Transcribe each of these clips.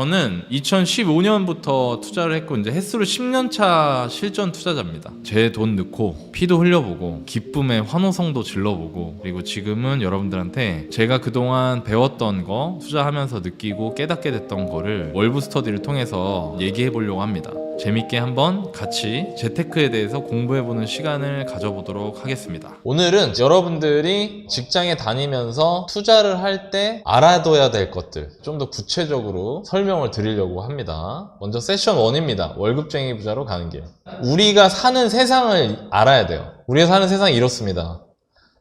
저는 2015년부터 투자를 했고 이제 횟수로 10년차 실전 투자자입니다. 제 돈 넣고 피도 흘려보고 기쁨의 환호성도 질러보고, 그리고 지금은 여러분들한테 제가 그동안 배웠던 거, 투자하면서 느끼고 깨닫게 됐던 거를 월부 스터디를 통해서 얘기해 보려고 합니다. 재밌게 한번 같이 재테크에 대해서 공부해보는 시간을 가져보도록 하겠습니다. 오늘은 여러분들이 직장에 다니면서 투자를 할 때 알아둬야 될 것들 좀 더 구체적으로 설명을 드리려고 합니다. 먼저 세션 1입니다. 월급쟁이 부자로 가는 길. 우리가 사는 세상을 알아야 돼요. 우리가 사는 세상이 이렇습니다.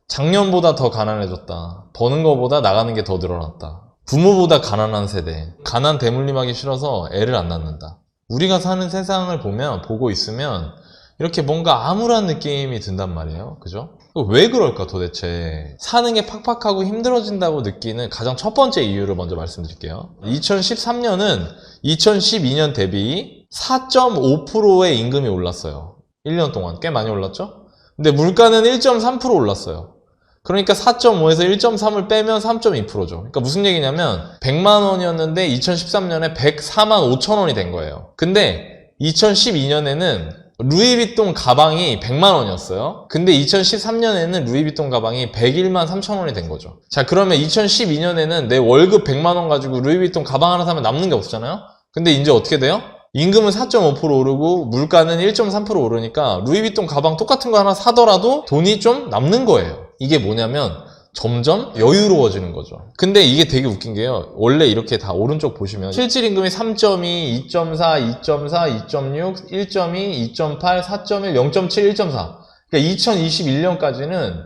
작년보다 더 가난해졌다. 버는 것보다 나가는 게 더 늘어났다. 부모보다 가난한 세대. 가난 대물림하기 싫어서 애를 안 낳는다. 우리가 사는 세상을 보고 있으면 이렇게 뭔가 암울한 느낌이 든단 말이에요. 그죠? 왜 그럴까 도대체? 사는 게 팍팍하고 힘들어진다고 느끼는 가장 첫 번째 이유를 먼저 말씀드릴게요. 2013년은 2012년 대비 4.5%의 임금이 올랐어요. 1년 동안 꽤 많이 올랐죠? 근데 물가는 1.3% 올랐어요. 그러니까 4.5에서 1.3을 빼면 3.2%죠. 그러니까 무슨 얘기냐면 100만 원이었는데 2013년에 104만 5천 원이 된 거예요. 근데 2012년에는 루이비통 가방이 100만 원이었어요. 근데 2013년에는 루이비통 가방이 101만 3천 원이 된 거죠. 자, 그러면 2012년에는 내 월급 100만 원 가지고 루이비통 가방 하나 사면 남는 게 없잖아요. 근데 이제 어떻게 돼요? 임금은 4.5% 오르고 물가는 1.3% 오르니까 루이비통 가방 똑같은 거 하나 사더라도 돈이 좀 남는 거예요. 이게 뭐냐면 점점 여유로워지는 거죠. 근데 이게 되게 웃긴 게요. 원래 이렇게 다 오른쪽 보시면 실질 임금이 3.2, 2.4, 2.4, 2.6, 1.2, 2.8, 4.1, 0.7, 1.4. 그러니까 2021년까지는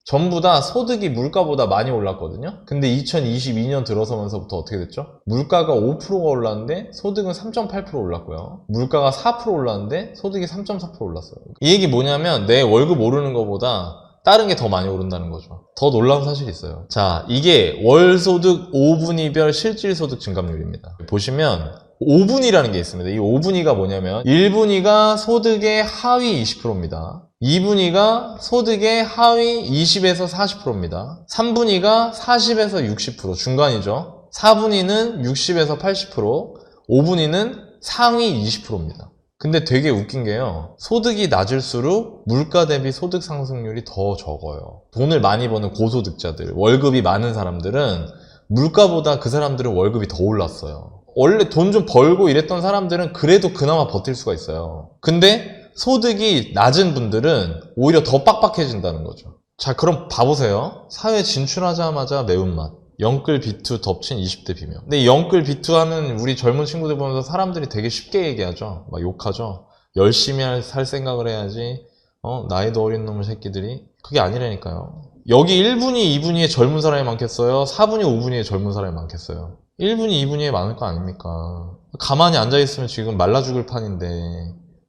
전부 다 소득이 물가보다 많이 올랐거든요. 근데 2022년 들어서면서부터 어떻게 됐죠? 물가가 5%가 올랐는데 소득은 3.8% 올랐고요. 물가가 4% 올랐는데 소득이 3.4% 올랐어요. 이 얘기 뭐냐면 내 월급 오르는 것보다 다른 게 더 많이 오른다는 거죠. 더 놀라운 사실이 있어요. 자, 이게 월소득 5분위별 실질소득 증감률입니다. 보시면 5분위라는 게 있습니다. 이 5분위가 뭐냐면 1분위가 소득의 하위 20%입니다. 2분위가 소득의 하위 20에서 40%입니다. 3분위가 40에서 60%, 중간이죠. 4분위는 60에서 80%, 5분위는 상위 20%입니다. 근데 되게 웃긴 게요. 소득이 낮을수록 물가 대비 소득 상승률이 더 적어요. 돈을 많이 버는 고소득자들, 월급이 많은 사람들은 물가보다 그 사람들은 월급이 더 올랐어요. 원래 돈 좀 벌고 이랬던 사람들은 그래도 그나마 버틸 수가 있어요. 근데 소득이 낮은 분들은 오히려 더 빡빡해진다는 거죠. 자, 그럼 봐보세요. 사회 진출하자마자 매운맛. 영끌 비투 덮친 20대 비명. 근데 영끌 비투 하는 우리 젊은 친구들 보면서 사람들이 되게 쉽게 얘기하죠. 막 욕하죠. 열심히 살 생각을 해야지. 나이도 어린 놈의 새끼들이. 그게 아니라니까요. 여기 1분위, 2분위에 젊은 사람이 많겠어요? 4분위, 5분위에 젊은 사람이 많겠어요? 1분위, 2분위에 많을 거 아닙니까? 가만히 앉아있으면 지금 말라 죽을 판인데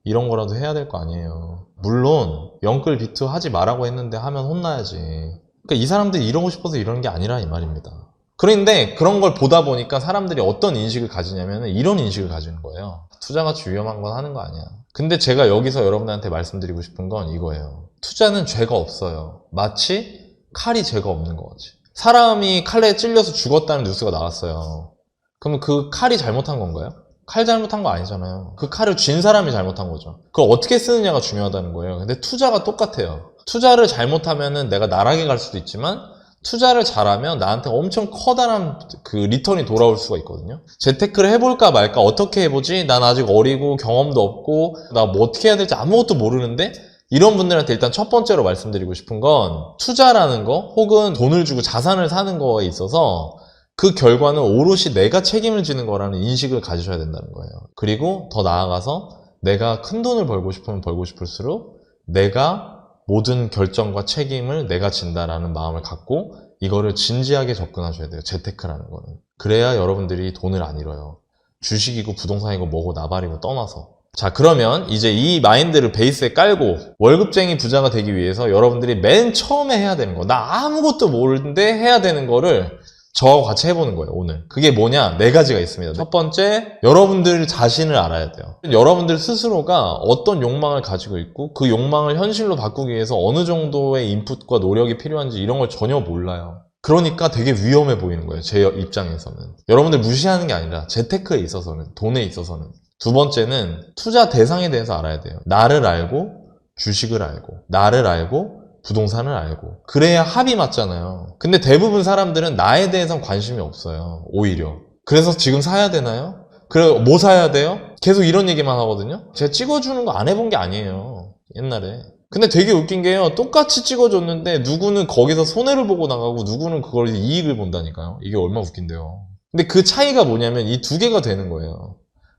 이런 거라도 해야 될 거 아니에요. 물론 영끌 비투 하지 말라고 했는데 하면 혼나야지. 그러니까 이 사람들이 이러고 싶어서 이러는 게 아니라 이 말입니다. 그런데 그런 걸 보다 보니까 사람들이 어떤 인식을 가지냐면 이런 인식을 가지는 거예요. 투자같이 위험한 건 하는 거 아니야. 근데 제가 여기서 여러분들한테 말씀드리고 싶은 건 이거예요. 투자는 죄가 없어요. 마치 칼이 죄가 없는 것 같이. 사람이 칼에 찔려서 죽었다는 뉴스가 나왔어요. 그러면 그 칼이 잘못한 건가요? 칼 잘못한 거 아니잖아요. 그 칼을 쥔 사람이 잘못한 거죠. 그걸 어떻게 쓰느냐가 중요하다는 거예요. 근데 투자가 똑같아요. 투자를 잘못하면은 내가 나락에 갈 수도 있지만 투자를 잘하면 나한테 엄청 커다란 그 리턴이 돌아올 수가 있거든요. 재테크를 해볼까 말까, 어떻게 해보지? 난 아직 어리고 경험도 없고 나 뭐 어떻게 해야 될지 아무것도 모르는데, 이런 분들한테 일단 첫 번째로 말씀드리고 싶은 건 투자라는 거 혹은 돈을 주고 자산을 사는 거에 있어서 그 결과는 오롯이 내가 책임을 지는 거라는 인식을 가지셔야 된다는 거예요. 그리고 더 나아가서 내가 큰 돈을 벌고 싶으면 벌고 싶을수록 내가 모든 결정과 책임을 내가 진다라는 마음을 갖고 이거를 진지하게 접근하셔야 돼요. 재테크라는 거는. 그래야 여러분들이 돈을 안 잃어요. 주식이고 부동산이고 뭐고 나발이고 떠나서. 자, 그러면 이제 이 마인드를 베이스에 깔고 월급쟁이 부자가 되기 위해서 여러분들이 맨 처음에 해야 되는 거, 나 아무것도 모르는데 해야 되는 거를 저하고 같이 해보는 거예요, 오늘. 그게 뭐냐? 4가지가 있습니다. 첫 번째, 여러분들 자신을 알아야 돼요. 여러분들 스스로가 어떤 욕망을 가지고 있고 그 욕망을 현실로 바꾸기 위해서 어느 정도의 인풋과 노력이 필요한지 이런 걸 전혀 몰라요. 그러니까 되게 위험해 보이는 거예요. 제 입장에서는. 여러분들 무시하는 게 아니라 재테크에 있어서는, 돈에 있어서는. 두 번째는 투자 대상에 대해서 알아야 돼요. 나를 알고 주식을 알고 나를 알고 부동산을 알고 그래야 합이 맞잖아요. 근데 대부분 사람들은 나에 대해선 관심이 없어요. 오히려. 그래서 지금 사야 되나요? 그래 뭐 사야 돼요? 계속 이런 얘기만 하거든요. 제가 찍어주는 거 안 해본 게 아니에요. 옛날에. 근데 되게 웃긴 게요. 똑같이 찍어줬는데 누구는 거기서 손해를 보고 나가고 누구는 그걸 이익을 본다니까요. 이게 얼마나 웃긴데요. 근데 그 차이가 뭐냐면 이 두 개가 되는 거예요.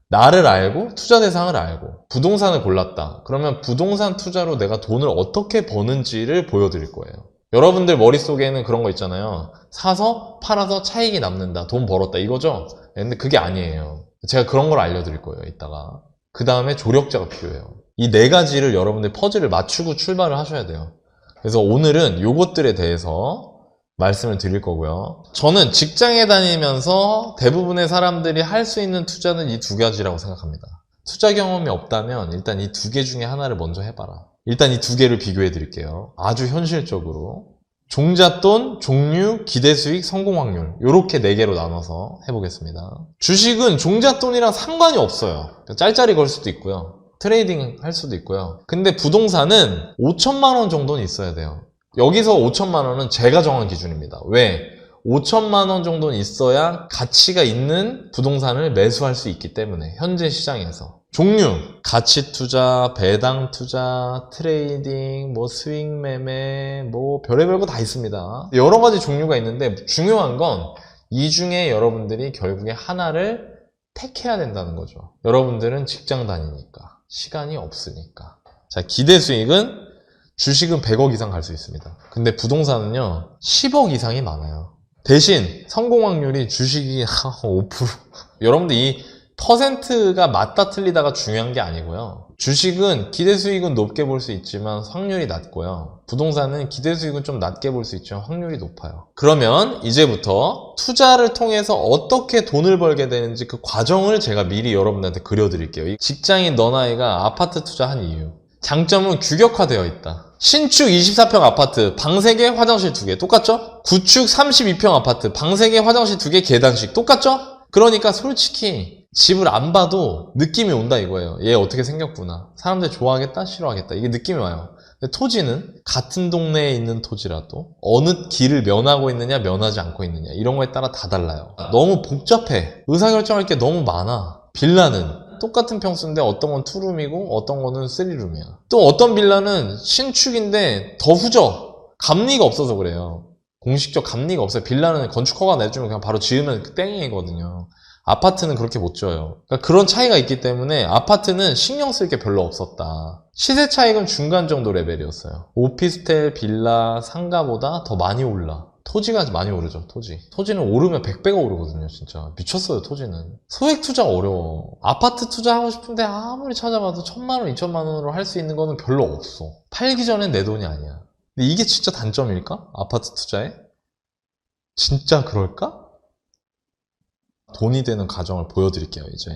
나를 알고 투자 대상을 알고 부동산을 골랐다. 그러면 부동산 투자로 내가 돈을 어떻게 버는지를 보여드릴 거예요. 여러분들 머릿속에는 그런 거 있잖아요. 사서 팔아서 차익이 남는다. 돈 벌었다. 이거죠? 근데 그게 아니에요. 제가 그런 걸 알려드릴 거예요. 이따가. 그 다음에 조력자가 필요해요. 이 네 가지를 여러분들 퍼즐을 맞추고 출발을 하셔야 돼요. 그래서 오늘은 요것들에 대해서 말씀을 드릴 거고요. 저는 직장에 다니면서 대부분의 사람들이 할 수 있는 투자는 이 두 가지라고 생각합니다. 투자 경험이 없다면 일단 이 두 개 중에 하나를 먼저 해봐라. 일단 이 두 개를 비교해 드릴게요. 아주 현실적으로. 종잣돈, 종류, 기대수익, 성공 확률 이렇게 네 개로 나눠서 해보겠습니다. 주식은 종잣돈이랑 상관이 없어요. 짤짤이 걸 수도 있고요. 트레이딩 할 수도 있고요. 근데 부동산은 5천만 원 정도는 있어야 돼요. 여기서 5천만 원은 제가 정한 기준입니다. 왜? 5천만 원 정도는 있어야 가치가 있는 부동산을 매수할 수 있기 때문에 현재 시장에서. 종류, 가치 투자, 배당 투자, 트레이딩, 뭐 수익 매매, 뭐 별의별 거 다 있습니다. 여러 가지 종류가 있는데 중요한 건 이 중에 여러분들이 결국에 하나를 택해야 된다는 거죠. 여러분들은 직장 다니니까, 시간이 없으니까. 자, 기대 수익은 주식은 100억 이상 갈 수 있습니다. 근데 부동산은요 10억 이상이 많아요. 대신 성공 확률이 주식이 5%. 여러분들 이 퍼센트가 맞다 틀리다가 중요한 게 아니고요. 주식은 기대 수익은 높게 볼 수 있지만 확률이 낮고요. 부동산은 기대 수익은 좀 낮게 볼 수 있지만 확률이 높아요. 그러면 이제부터 투자를 통해서 어떻게 돈을 벌게 되는지 그 과정을 제가 미리 여러분들한테 그려드릴게요. 직장인 너나이가 아파트 투자한 이유. 장점은 규격화되어 있다. 신축 24평 아파트, 방 3개, 화장실 2개. 똑같죠? 구축 32평 아파트, 방 3개, 화장실 2개, 계단식. 똑같죠? 그러니까 솔직히 집을 안 봐도 느낌이 온다 이거예요. 얘 어떻게 생겼구나. 사람들 좋아하겠다, 싫어하겠다. 이게 느낌이 와요. 근데 토지는 같은 동네에 있는 토지라도 어느 길을 면하고 있느냐, 면하지 않고 있느냐. 이런 거에 따라 다 달라요. 너무 복잡해. 의사결정할 게 너무 많아. 빌라는 똑같은 평수인데 어떤 건 투룸이고 어떤 거는 쓰리룸이야. 또 어떤 빌라는 신축인데 더 후져. 감리가 없어서 그래요. 공식적 감리가 없어요. 빌라는 건축허가 내주면 그냥 바로 지으면 땡이거든요. 아파트는 그렇게 못 지어요. 그러니까 그런 차이가 있기 때문에 아파트는 신경 쓸 게 별로 없었다. 시세 차익은 중간 정도 레벨이었어요. 오피스텔, 빌라, 상가보다 더 많이 올라. 토지가 많이 오르죠. 토지는 오르면 100배가 오르거든요. 진짜 미쳤어요. 토지는 소액 투자가 어려워. 아파트 투자하고 싶은데 아무리 찾아봐도 1,000만 원, 2,000만 원으로 할 수 있는 거는 별로 없어. 팔기 전엔 내 돈이 아니야. 근데 이게 진짜 단점일까? 아파트 투자에? 진짜 그럴까? 돈이 되는 과정을 보여드릴게요. 이제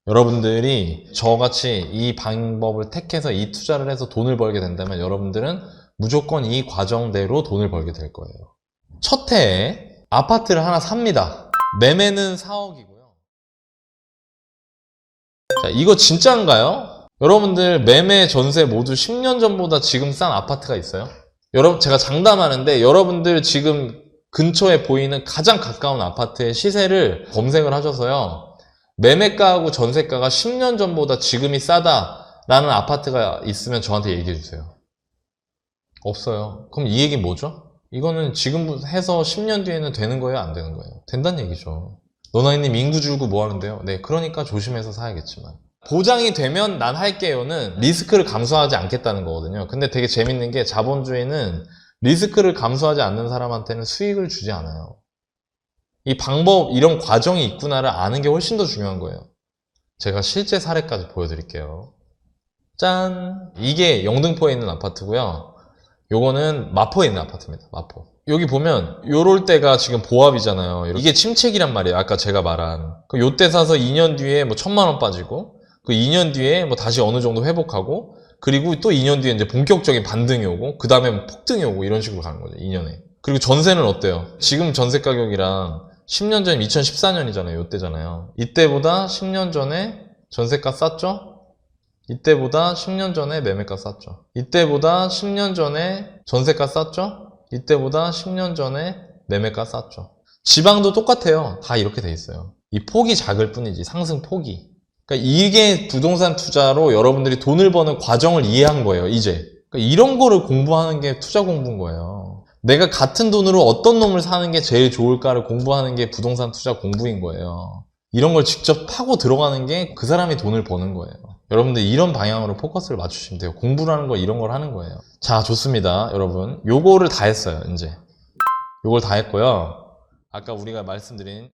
여러분들이 저같이 이 방법을 택해서 이 투자를 해서 돈을 벌게 된다면 여러분들은 무조건 이 과정대로 돈을 벌게 될 거예요. 첫 해에 아파트를 하나 삽니다. 매매는 4억이고요. 자, 이거 진짜인가요? 여러분들 매매 전세 모두 10년 전보다 지금 싼 아파트가 있어요? 여러분 제가 장담하는데 여러분들 지금 근처에 보이는 가장 가까운 아파트의 시세를 검색을 하셔서요. 매매가하고 전세가가 10년 전보다 지금이 싸다라는 아파트가 있으면 저한테 얘기해 주세요. 없어요. 그럼 이 얘기는 뭐죠? 이거는 지금 해서 10년 뒤에는 되는 거예요? 안 되는 거예요? 된다는 얘기죠. 노나이님 인구 줄고 뭐 하는데요? 네, 그러니까 조심해서 사야겠지만. 보장이 되면 난 할게요는 리스크를 감수하지 않겠다는 거거든요. 근데 되게 재밌는 게 자본주의는 리스크를 감수하지 않는 사람한테는 수익을 주지 않아요. 이 방법, 이런 과정이 있구나를 아는 게 훨씬 더 중요한 거예요. 제가 실제 사례까지 보여드릴게요. 짠! 이게 영등포에 있는 아파트고요. 요거는 마포에 있는 아파트입니다. 마포. 여기 보면 요럴 때가 지금 보합이잖아요. 이게 침체기란 말이에요. 아까 제가 말한. 요때 사서 2년 뒤에 뭐 1,000만 원 빠지고 그 2년 뒤에 뭐 다시 어느 정도 회복하고 그리고 또 2년 뒤에 이제 본격적인 반등이 오고 그 다음에 폭등이 오고 이런 식으로 가는 거죠. 2년에. 그리고 전세는 어때요? 지금 전세 가격이랑 10년 전 2014년이잖아요. 이때잖아요. 이때보다 10년 전에 전세가 쌌죠? 이때보다 10년 전에 매매가 쌌죠. 이때보다 10년 전에 전세가 쌌죠? 이때보다 10년 전에 매매가 쌌죠. 지방도 똑같아요. 다 이렇게 돼 있어요. 이 폭이 작을 뿐이지, 상승 폭이. 그러니까 이게 부동산 투자로 여러분들이 돈을 버는 과정을 이해한 거예요, 이제. 그러니까 이런 거를 공부하는 게 투자 공부인 거예요. 내가 같은 돈으로 어떤 놈을 사는 게 제일 좋을까를 공부하는 게 부동산 투자 공부인 거예요. 이런 걸 직접 파고 들어가는 게 그 사람이 돈을 버는 거예요. 여러분들 이런 방향으로 포커스를 맞추시면 돼요. 공부라는 거 이런 걸 하는 거예요. 자, 좋습니다. 여러분. 요거를 다 했어요, 이제. 요걸 다 했고요. 아까 우리가 말씀드린